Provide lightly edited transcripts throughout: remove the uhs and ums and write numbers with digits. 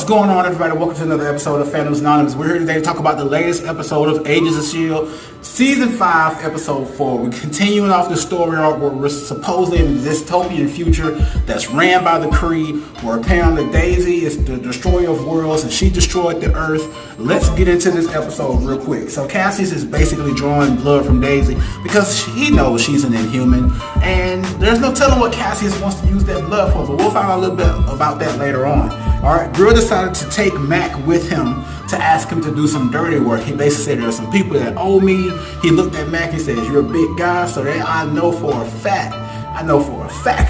going on, everybody? Welcome to another episode of Phantoms Anonymous. We're here today to talk about the latest episode of Agents of S.H.I.E.L.D. Season 5, Episode 4. We're continuing off the story arc where we're supposedly in this dystopian future that's ran by the Kree, where apparently Daisy is the destroyer of worlds and she destroyed the Earth. Let's get into this episode real quick. So Cassius is basically drawing blood from Daisy because he knows she's an Inhuman, and there's no telling what Cassius wants to use that blood for, but we'll find out a little bit about that later on. Alright, Grill decided to take Mac with him to ask him to do some dirty work. He basically said, there's some people that owe me. He looked at Mac and says, you're a big guy, so that I know for a fact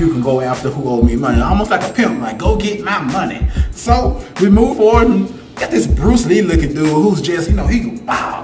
you can go after who owe me money. Almost like a pimp, like, go get my money. So we move forward and got this Bruce Lee looking dude who's just, he wow,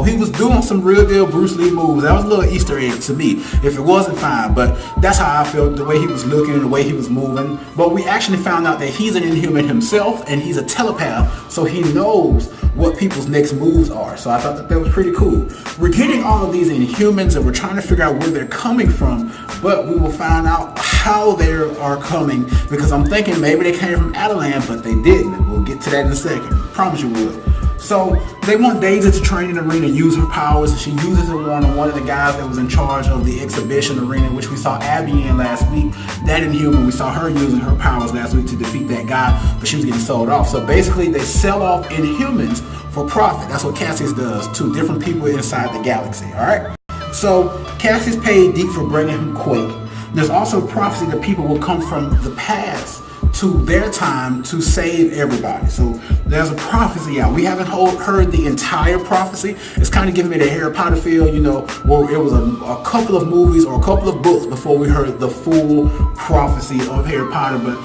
he was doing some real deal Bruce Lee moves. That was a little Easter egg to me. If it wasn't, fine, but that's how I felt, the way he was looking and the way he was moving. But we actually found out that he's an Inhuman himself, and he's a telepath, so he knows what people's next moves are. So I thought that was pretty cool. We're getting all of these Inhumans and we're trying to figure out where they're coming from, but we will find out how they are coming, because I'm thinking maybe they came from Adelan, but they didn't. We'll get to that in a second. Promise you will. So they want Daisy to train in the arena and use her powers, and she uses it on one of the guys that was in charge of the exhibition arena, which we saw Abby in last week. That Inhuman, we saw her using her powers last week to defeat that guy, but she was getting sold off. So basically they sell off Inhumans for profit. That's what Cassius does to different people inside the galaxy. Alright? So Cassius paid Deke for bringing him Quake. There's also prophecy that people will come from the past to their time to save everybody. So there's a prophecy out. We haven't heard the entire prophecy. It's kind of giving me the Harry Potter feel, where it was a couple of movies or a couple of books before we heard the full prophecy of Harry Potter, but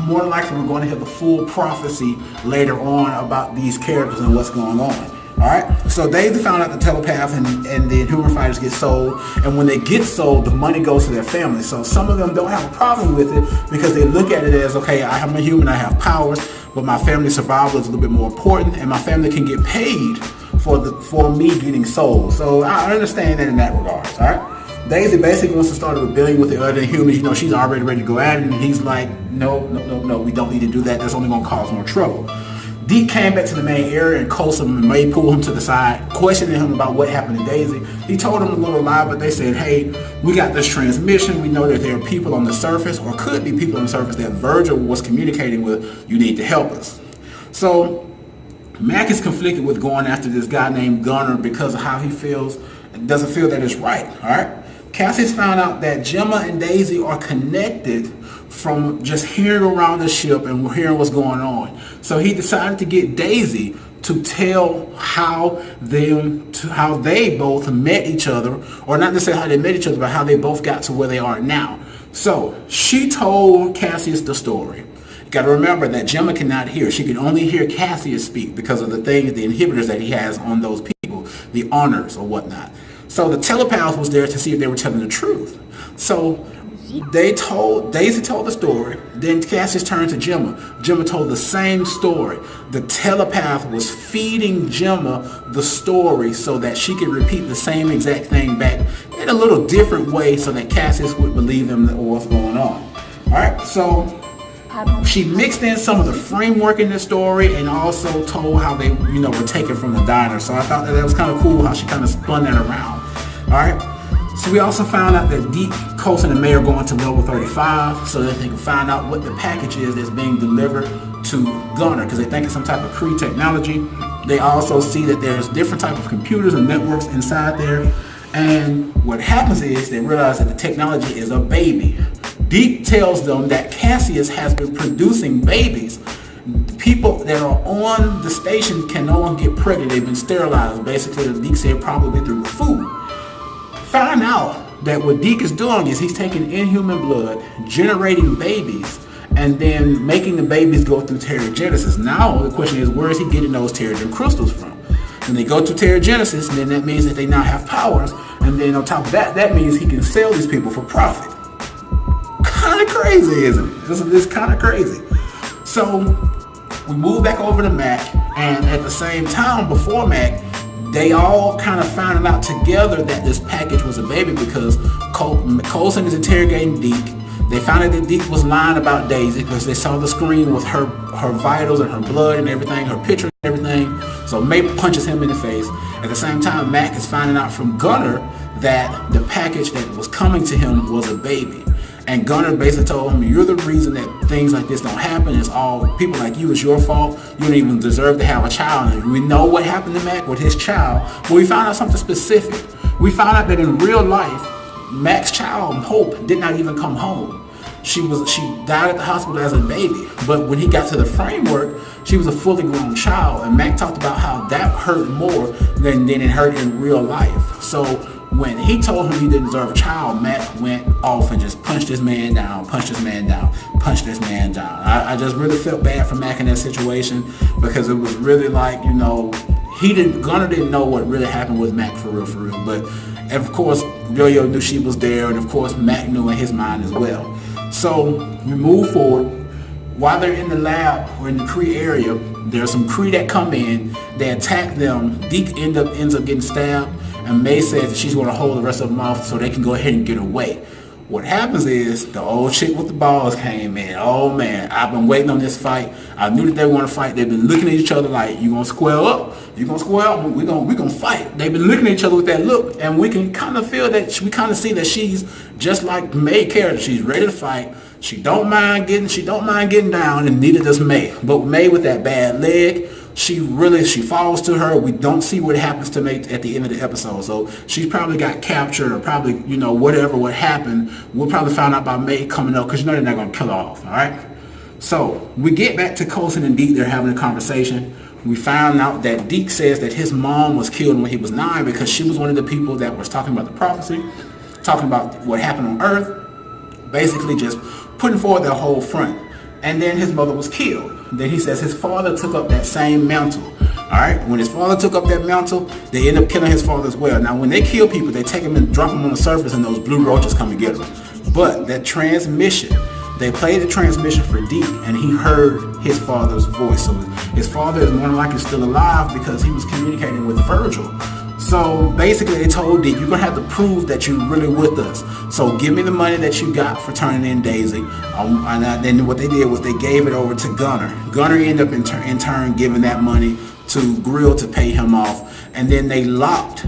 more than likely we're going to hear the full prophecy later on about these characters and what's going on. Alright, so Daisy found out the telepath and the Inhuman fighters get sold, and when they get sold, the money goes to their family. So some of them don't have a problem with it because they look at it as, okay, I'm a human, I have powers, but my family's survival is a little bit more important, and my family can get paid for me getting sold. So I understand that in that regard. Alright, Daisy basically wants to start a rebellion with the other humans. She's already ready to go at it, and he's like, no, we don't need to do that. That's only going to cause more trouble. Deke came back to the main area and Coulson and May pulled him to the side, questioning him about what happened to Daisy. He told them a little lie, but they said, hey, we got this transmission. We know that there are people on the surface, or could be people on the surface, that Virgil was communicating with. You need to help us. So Mac is conflicted with going after this guy named Gunner because of how he feels and doesn't feel that it's right. All right. Cassius found out that Gemma and Daisy are connected from just hearing around the ship and hearing what's going on. So he decided to get Daisy to tell how they both met each other, or not necessarily how they met each other, but how they both got to where they are now. So she told Cassius the story. You got to remember that Gemma cannot hear. She can only hear Cassius speak because of the inhibitors that he has on those people, the honors or whatnot. So the telepath was there to see if they were telling the truth. So Daisy told the story, then Cassius turned to Gemma. Gemma told the same story. The telepath was feeding Gemma the story so that she could repeat the same exact thing back in a little different way so that Cassius would believe them or what's going on. Alright, so she mixed in some of the framework in the story and also told how they, were taken from the diner. So I thought that was kind of cool how she kind of spun that around. Alright. So we also found out that Deke, Coulson, and May are going to level 35 so that they can find out what the package is that's being delivered to Gunner, because they think it's some type of Kree technology. They also see that there's different type of computers and networks inside there. And what happens is they realize that the technology is a baby. Deke tells them that Cassius has been producing babies. People that are on the station can no longer get pregnant. They've been sterilized. Basically, Deke said probably through food. Find out that what Deke is doing is he's taking Inhuman blood, generating babies, and then making the babies go through Terrigenesis. Now the question is, where is he getting those Terrigen crystals from? And they go through Terrigenesis, and then that means that they now have powers, and then on top of that, that means he can sell these people for profit. Kind of crazy, isn't it? It's kind of crazy. So we move back over to Mac, and at the same time before Mac, they all kind of found out together that this package was a baby because Coulson is interrogating Deke. They found out that Deke was lying about Daisy because they saw the screen with her vitals and her blood and everything, her picture and everything. So May punches him in the face. At the same time, Mac is finding out from Gunner that the package that was coming to him was a baby. And Gunner basically told him, you're the reason that things like this don't happen. It's all people like you. It's your fault. You don't even deserve to have a child. And we know what happened to Mac with his child. But we found out something specific. We found out that in real life, Mac's child, Hope, did not even come home. She died at the hospital as a baby. But when he got to the framework, she was a fully grown child. And Mac talked about how that hurt more than it hurt in real life. So when he told him he didn't deserve a child, Mac went off and just punched this man down, punched this man down, punched this man down. I just really felt bad for Mac in that situation because it was really like, you know, Gunner didn't know what really happened with Mac for real. But of course, Yo-Yo knew she was there, and of course, Mac knew in his mind as well. So we move forward. While they're in the lab or in the Kree area, there's some Kree that come in. They attack them. Deke ends up getting stabbed. And May says that she's going to hold the rest of them off so they can go ahead and get away. What happens is the old chick with the balls came in. Oh man, I've been waiting on this fight. I knew that they were going to fight. They've been looking at each other like, you going to square up? You going to square up? We're going to fight. They've been looking at each other with that look. And we can kind of feel that, we kind of see that she's just like May character. She's ready to fight. She don't mind getting down, and neither does May. But May with that bad leg, she falls to her. We don't see what happens to May at the end of the episode. So she probably got captured, or probably, you know, what happened. We'll probably find out about May coming up, because you know they're not going to kill her off, all right? So we get back to Coulson and Deke. They're having a conversation. We found out that Deke says that his mom was killed when he was 9 because she was one of the people that was talking about the prophecy, talking about what happened on Earth, basically just putting forward their whole front. And then his mother was killed. Then he says his father took up that same mantle. Alright, when his father took up that mantle, they end up killing his father as well. Now when they kill people, they take them and drop them on the surface, and those blue roaches come and get them. But that transmission, they played the transmission for Deke, and he heard his father's voice. So his father is more than likely still alive because he was communicating with Virgil. So basically they told Deke, you're going to have to prove that you're really with us. So give me the money that you got for turning in Daisy. And then what they did was they gave it over to Gunner. Gunner ended up in turn giving that money to Grill to pay him off. And then they locked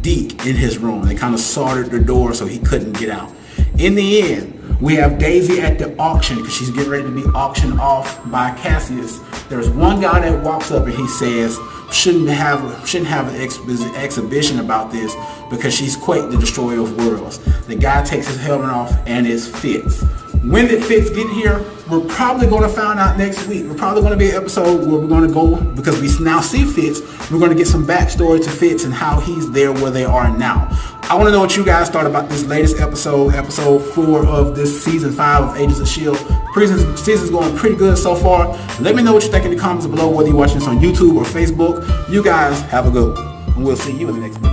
Deke in his room. They kind of soldered the door so he couldn't get out. In the end, we have Daisy at the auction because she's getting ready to be auctioned off by Cassius. There's one guy that walks up and he says, shouldn't have an exhibition about this because she's Quake, the destroyer of worlds. The guy takes his helmet off, and it's FITZ. When did FITZ get here? We're probably going to find out next week. We're probably going to be an episode where we're going to go, because we now see FITZ, we're going to get some backstory to FITZ and how he's there where they are now. I want to know what you guys thought about this latest episode 4 of this season 5 of Agents of S.H.I.E.L.D. Season's going pretty good so far. Let me know what you think in the comments below, whether you're watching this on YouTube or Facebook. You guys have a good one, and we'll see you in the next video.